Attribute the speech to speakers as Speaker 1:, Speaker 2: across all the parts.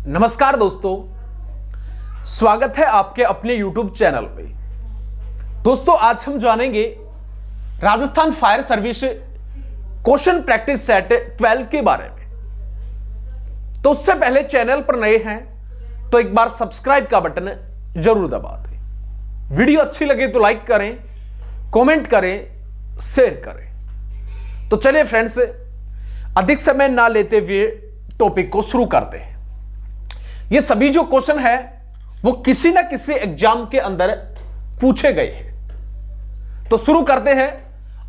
Speaker 1: नमस्कार दोस्तों, स्वागत है आपके अपने YouTube चैनल पे। दोस्तों आज हम जानेंगे Rajasthan fire service question practice set 12 के बारे में। तो उससे पहले चैनल पर नए हैं तो एक बार सब्सक्राइब का बटन जरूर दबा दें। वीडियो अच्छी लगे तो लाइक करें, कमेंट करें, शेयर करें। तो चलिए फ्रेंड्स, अधिक समय ना लेते हुए टॉपिक को शुरू करते हैं। ये सभी जो क्वेश्चन है वो किसी ना किसी एग्जाम के अंदर पूछे गए हैं। तो शुरू करते हैं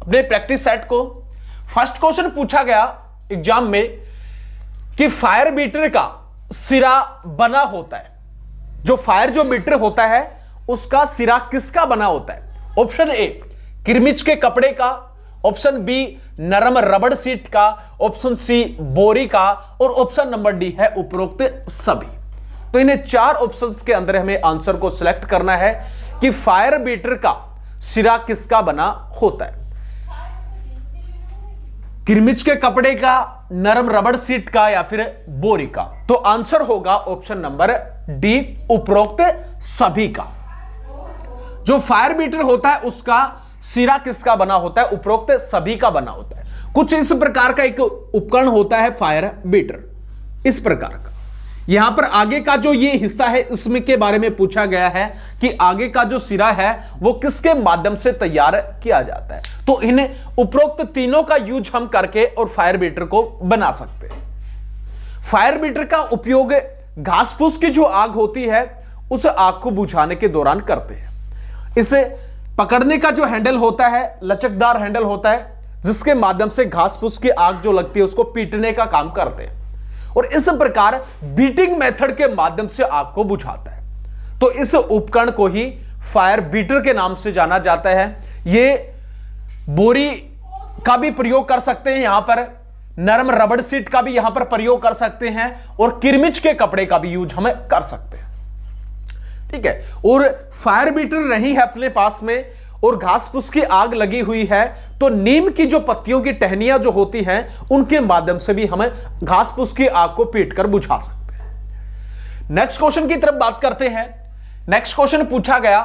Speaker 1: अपने प्रैक्टिस सेट को। फर्स्ट क्वेश्चन पूछा गया एग्जाम में कि फायर बीटर का सिरा बना होता है। जो फायर जो बीटर होता है उसका सिरा किसका बना होता है? ऑप्शन ए किरमिच के कपड़े का, ऑप्शन बी नरम रबड़ सीट का, ऑप्शन सी बोरी का और ऑप्शन नंबर डी है उपरोक्त सभी। तो इन्हें चार ऑप्शंस के अंदर हमें आंसर को सिलेक्ट करना है कि फायर बीटर का सिरा किसका बना होता है। किरमिच के कपड़े का, नरम रबड़ सीट का या फिर बोरी का। तो आंसर होगा ऑप्शन नंबर डी उपरोक्त सभी का। जो फायर बीटर होता है उसका सिरा किसका बना होता है? उपरोक्त सभी का बना होता है। कुछ इस प्रकार का एक उपकरण होता है फायर बीटर, इस प्रकार का। यहां पर आगे का जो ये हिस्सा है इसमें के बारे में पूछा गया है कि आगे का जो सिरा है वो किसके माध्यम से तैयार किया जाता है। तो इन उपरोक्त तीनों का यूज हम करके और फायर बीटर को बना सकते हैं। फायर बीटर का उपयोग घास फूस की जो आग होती है उस आग को बुझाने के दौरान करते हैं। इसे पकड़ने का जो हैंडल होता है लचकदार हैंडल होता है, जिसके माध्यम से घास फूस की आग जो लगती है उसको पीटने का काम करते हैं और इस प्रकार बीटिंग मेथड के माध्यम से आग को बुझाता है। तो इस उपकरण को ही फायर बीटर के नाम से जाना जाता है। ये बोरी का भी प्रयोग कर सकते हैं, यहां पर नरम रबड़ सीट का भी यहां पर प्रयोग कर सकते हैं और किरमिच के कपड़े का भी यूज हमें कर सकते हैं। ठीक है। और फायर बीटर नहीं है अपने पास में और घास फूस की आग लगी हुई है तो नीम की जो पत्तियों की टहनियां जो होती हैं उनके माध्यम से भी हमें घास फूस की आग को पीटकर बुझा सकते हैं। नेक्स्ट क्वेश्चन की तरफ बात करते हैं। नेक्स्ट क्वेश्चन पूछा गया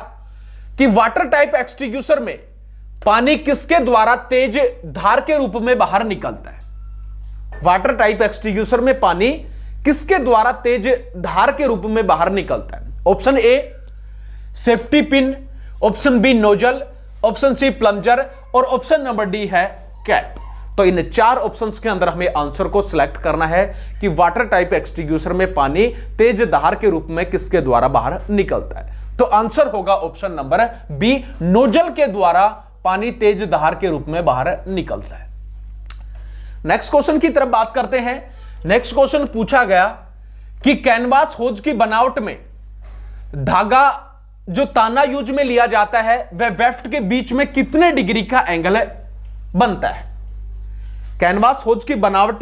Speaker 1: कि वाटर टाइप एक्सटिंग्विशर में पानी किसके द्वारा तेज धार के रूप में बाहर निकलता है? वाटर टाइप एक्सटिंग्विशर में पानी किसके द्वारा तेज धार के रूप में बाहर निकलता है? Option A safety pin, option B nozzle, option C plunger और ऑप्शन नंबर डी है कैप। तो इन चार ऑप्शंस के अंदर हमें आंसर को सिलेक्ट करना है कि वाटर टाइप एक्सटिंग्विशर में पानी तेज धार के रूप में किसके द्वारा बाहर निकलता है। तो आंसर होगा ऑप्शन नंबर बी नोजल के द्वारा पानी तेज धार के रूप में बाहर निकलता है। नेक्स्ट क्वेश्चन की तरफ बात करते हैं। नेक्स्ट क्वेश्चन पूछा गया कि कैनवास होज की बनावट में धागा जो ताना यूज में लिया जाता है वह वेफ्ट के बीच में कितने डिग्री का एंगल बनता है? कैनवास होज की बनावट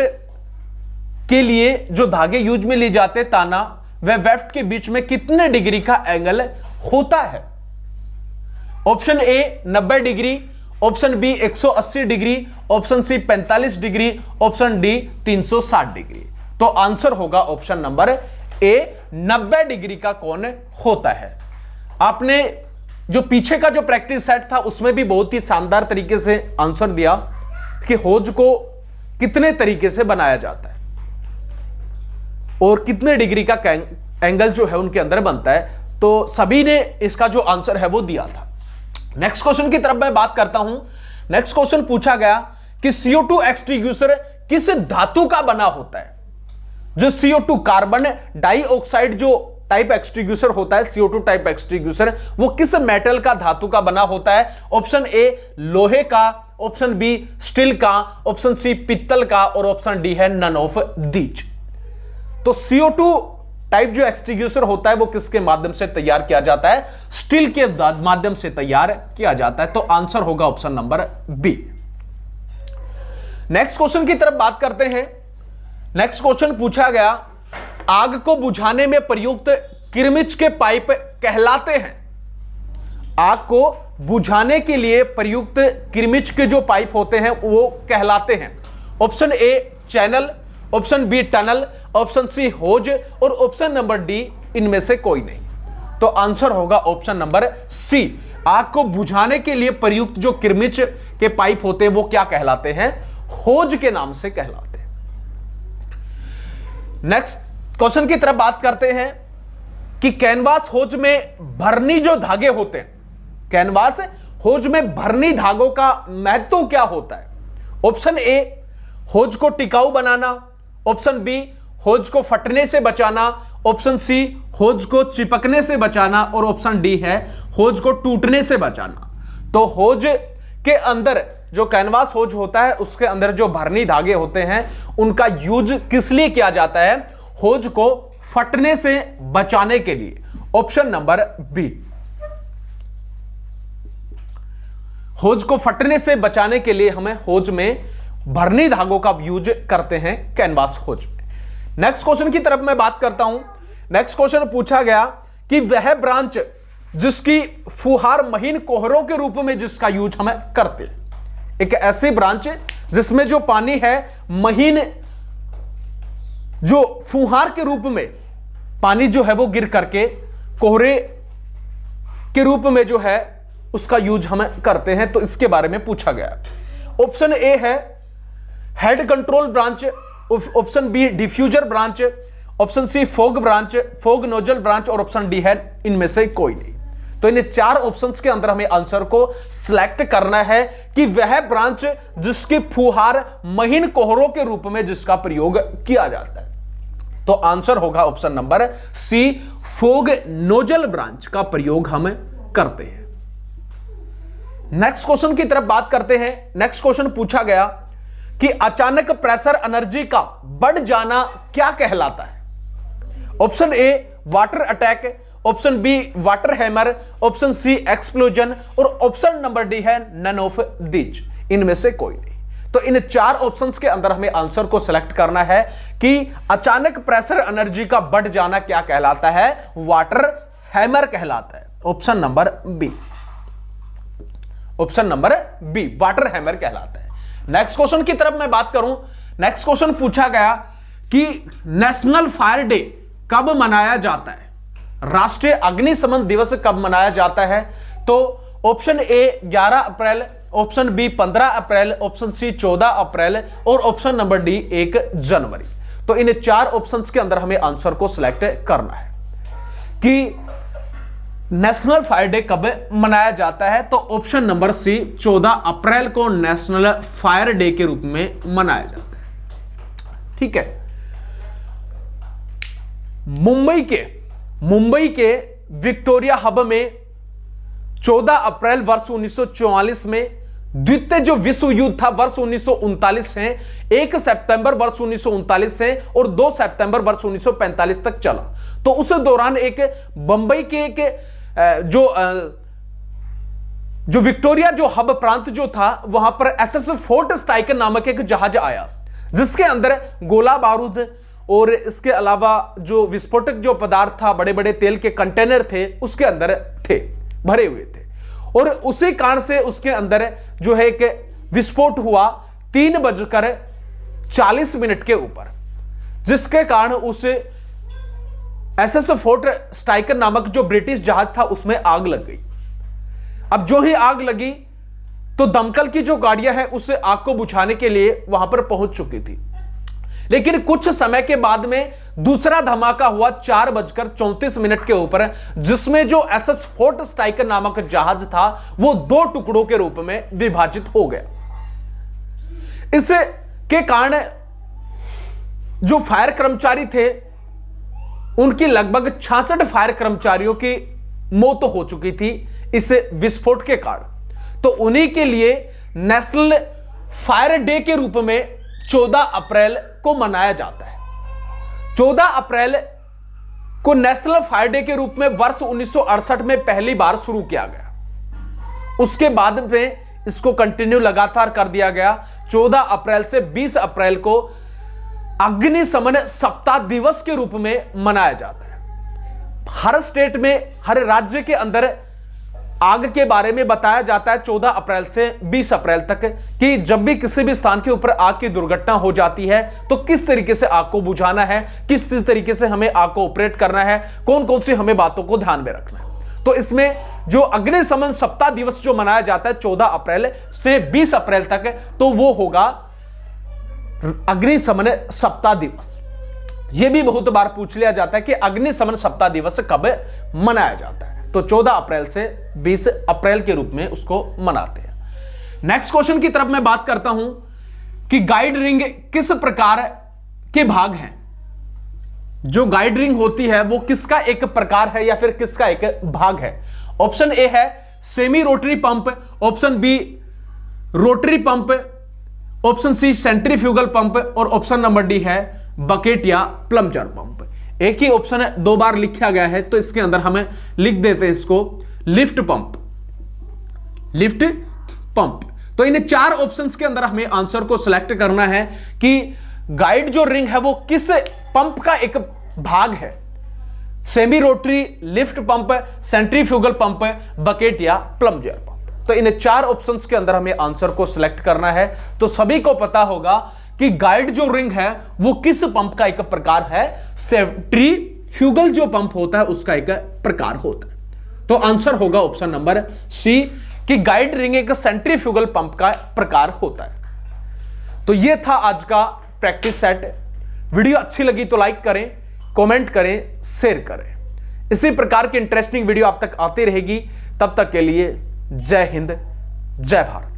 Speaker 1: के लिए जो धागे यूज में लिए जाते हैं ताना, वह वेफ्ट के बीच में कितने डिग्री का एंगल होता है? Option A 90 degree, option B 180 degree, option C 45 degree, option D 360 degree. तो आंसर होगा ऑप्शन नंबर ए 90 डिग्री का कोण होता है। आपने जो पीछे का जो प्रैक्टिस सेट था उसमें भी बहुत ही शानदार तरीके से आंसर दिया कि होज को कितने तरीके से बनाया जाता है और कितने डिग्री का एंगल जो है उनके अंदर बनता है। तो सभी ने इसका जो आंसर है वो दिया था। नेक्स्ट क्वेश्चन की तरफ मैं बात करता हूं। नेक्स्ट क्वेश्चन पूछा गया कि CO2 एक्सटिंग्विशर किस धातु का बना होता है? जो CO2 कार्बन डाइऑक्साइड जो टाइप एक्सटिंग्विशर होता है, CO2 टाइप एक्सटिंग्विशर, वो किस मेटल का धातु का बना होता है? ऑप्शन ए लोहे का, ऑप्शन बी स्टील का, ऑप्शन सी पित्तल का और ऑप्शन डी है नन ऑफ दीज। तो CO2 टाइप जो एक्सटिंग्विशर होता है वो किसके माध्यम से तैयार किया जाता है? स्टील के माध्यम से तैयार किया जाता है। तो आंसर होगा option number B. Next question की तरफ बात करते हैं। नेक्स्ट क्वेश्चन पूछा गया आग को बुझाने में प्रयुक्त किरमिच के पाइप कहलाते हैं। आग को बुझाने के लिए प्रयुक्त किरमिच के जो पाइप होते हैं वो कहलाते हैं। Option A channel, option B tunnel, option C hose और ऑप्शन नंबर डी इनमें से कोई नहीं। तो आंसर होगा ऑप्शन नंबर सी। आग को बुझाने के लिए प्रयुक्त जो किरमिच के पाइप होते हैं वो क्या कहलाते हैं? होज के नाम से कहलाते हैं। नेक्स्ट क्वेश्चन की तरफ बात करते हैं कि कैनवास होज में भरनी जो धागे होते हैं, कैनवास होज में भरनी धागों का महत्व क्या होता है? ऑप्शन ए होज को टिकाऊ बनाना, ऑप्शन बी होज को फटने से बचाना, ऑप्शन सी होज को चिपकने से बचाना और ऑप्शन डी है होज को टूटने से बचाना। तो होज के अंदर जो कैनवास होज होता है उसके अंदर जो भरनी धागे होते हैं उनका यूज किस लिए किया जाता है? होज को फटने से बचाने के लिए। ऑप्शन नंबर बी, होज को फटने से बचाने के लिए हमें होज में भरनी धागों का यूज करते हैं कैनवास होज में। नेक्स्ट क्वेश्चन की तरफ मैं बात करता हूं। नेक्स्ट क्वेश्चन पूछा गया कि वह ब्रांच जिसकी फुहार महीन कोहरों के रूप में जिसका यूज हमें करते हैं, एक ऐसी ब्रांच जिसमें जो पानी है महीन जो फुहार के रूप में पानी जो है वो गिर करके कोहरे के रूप में जो है उसका यूज हम करते हैं, तो इसके बारे में पूछा गया। ऑप्शन ए है head control branch, option B diffuser branch, option C fog branch, fog nozzle branch और ऑप्शन डी है इनमें से कोई नहीं। तो इन चार ऑप्शंस के अंदर हमें आंसर को सिलेक्ट करना है कि वह ब्रांच जिसकी फुहार महीन कोहरों के रूप में जिसका प्रयोग किया जाता है। तो आंसर होगा option number C, fog nozzle branch का प्रयोग हम करते हैं। नेक्स्ट क्वेश्चन की तरफ बात करते हैं। नेक्स्ट क्वेश्चन पूछा गया कि अचानक प्रेशर एनर्जी का बढ़ जाना क्या कहलाता है? Option A water attack, option B water hammer, option C explosion और ऑप्शन नंबर डी है नन ऑफ दीज, इनमें से कोई नहीं। तो इन चार ऑप्शंस के अंदर हमें आंसर को सिलेक्ट करना है कि अचानक प्रेशर एनर्जी का बढ़ जाना क्या कहलाता है? वाटर हैमर कहलाता है। Option number B, option number B water hammer कहलाता है। नेक्स्ट क्वेश्चन की तरफ मैं बात करूं। नेक्स्ट क्वेश्चन पूछा गया कि नेशनल फायर डे कब मनाया जाता है? राष्ट्रीय अग्निशमन दिवस कब मनाया जाता है? तो option A 11 April, option B 15 April, option C 14 April और ऑप्शन नंबर डी 1 जनवरी। तो इन चार ऑप्शंस के अंदर हमें आंसर को सिलेक्ट करना है कि नेशनल फायर डे कब मनाया जाता है। तो ऑप्शन नंबर सी 14 अप्रैल को नेशनल फायर डे के रूप में मनाया जाता है। ठीक है। मुंबई के विक्टोरिया हब में 14 अप्रैल वर्ष 1944 में द्वितीय जो विश्व युद्ध था वर्ष 1939 से 1 सितंबर वर्ष 1939 से और 2 सितंबर वर्ष 1945 तक चला। तो उस दौरान एक बंबई के एक जो विक्टोरिया जो हब प्रांत जो था वहां पर एसएस फोर्ट स्ट्राइकर नामक एक जहाज आया जिसके अंदर गोला बारूद और इसके अलावा जो विस्फोटक जो पदार्थ था, बड़े बड़े तेल के कंटेनर थे उसके अंदर थे, भरे हुए थे। और उसी कारण से उसके अंदर जो है कि विस्फोट हुआ 3:40 के ऊपर, जिसके कारण उस एसएस फोर्ट स्ट्राइकर नामक जो ब्रिटिश जहाज था उसमें आग लग गई। अब जो ही आग लगी तो दमकल की जो गाड़ियां हैं उस आग को बुझाने के लिए वहां पर पहुंच चुकी थी, लेकिन कुछ समय के बाद में दूसरा धमाका हुआ 4:34 के ऊपर, जिसमें जो एसएस फोर्ट स्ट्राइकर नामक जहाज था वो 2 टुकड़ों के रूप में विभाजित हो गया। इसके कारण जो फायर कर्मचारी थे उनकी लगभग 66 फायर कर्मचारियों की मौत हो चुकी थी इस विस्फोट के कारण। तो उन्हीं के लिए नेशनल फायर डे के रूप में 14 अप्रैल को मनाया जाता है। 14 अप्रैल को नेशनल फायर डे के रूप में वर्ष 1968 में पहली बार शुरू किया गया। उसके बाद में इसको कंटिन्यू लगातार कर दिया गया। 14 अप्रैल से 20 अप्रैल को अग्निशमन सप्ताह दिवस के रूप में मनाया जाता है। हर स्टेट में, हर राज्य के अंदर आग के बारे में बताया जाता है 14 अप्रैल से 20 अप्रैल तक कि जब भी किसी भी स्थान के ऊपर आग की दुर्घटना हो जाती है तो किस तरीके से आग को बुझाना है, किस तरीके से हमें आग को ऑपरेट करना है, कौन कौन सी हमें बातों को ध्यान में रखना है। तो इसमें जो अग्निशमन सप्ताह दिवस जो मनाया जाता है 14 अप्रैल से 20 अप्रैल तक, तो वो होगा अग्निशमन सप्ताह दिवस। यह भी बहुत बार पूछ लिया जाता है कि अग्निशमन सप्ताह दिवस कब मनाया जाता है, तो 14 अप्रैल से 20 अप्रैल के रूप में उसको मनाते हैं। नेक्स्ट क्वेश्चन की तरफ मैं बात करता हूं कि गाइड रिंग किस प्रकार के भाग हैं। जो गाइड रिंग होती है वो किसका एक प्रकार है या फिर किसका एक भाग है। ऑप्शन ए है semi rotary pump, option B rotary pump, option C centrifugal pump और ऑप्शन नंबर डी है बकेट या प्लंजर पंप। एक ही ऑप्शन है, दो बार लिखा गया है, तो इसके अंदर हमें लिख देते हैं इसको लिफ्ट पंप, लिफ्ट पंप। तो इन चार ऑप्शंस के अंदर हमें आंसर को सिलेक्ट करना है कि गाइड जो रिंग है वो किस पंप का एक भाग है। Semi rotary, lift pump, centrifugal pump, bucket या प्लंजर पंप। तो इन चार ऑप्शंस के अंदर हमें आंसर को सिलेक्ट करना है। तो सभी को पता होगा कि गाइड जो रिंग है वो किस पंप का एक प्रकार है। सेंट्रीफ्यूगल जो पंप होता है उसका एक प्रकार होता है। तो आंसर होगा ऑप्शन नंबर सी कि गाइड रिंग एक सेंट्रीफ्यूगल पंप का प्रकार होता है। तो यह था आज का प्रैक्टिस सेट। वीडियो अच्छी लगी तो लाइक करें, कमेंट करें, शेयर करें। इसी प्रकार की इंटरेस्टिंग वीडियो आप तक आती रहेगी। तब तक के लिए जय हिंद, जय भारत।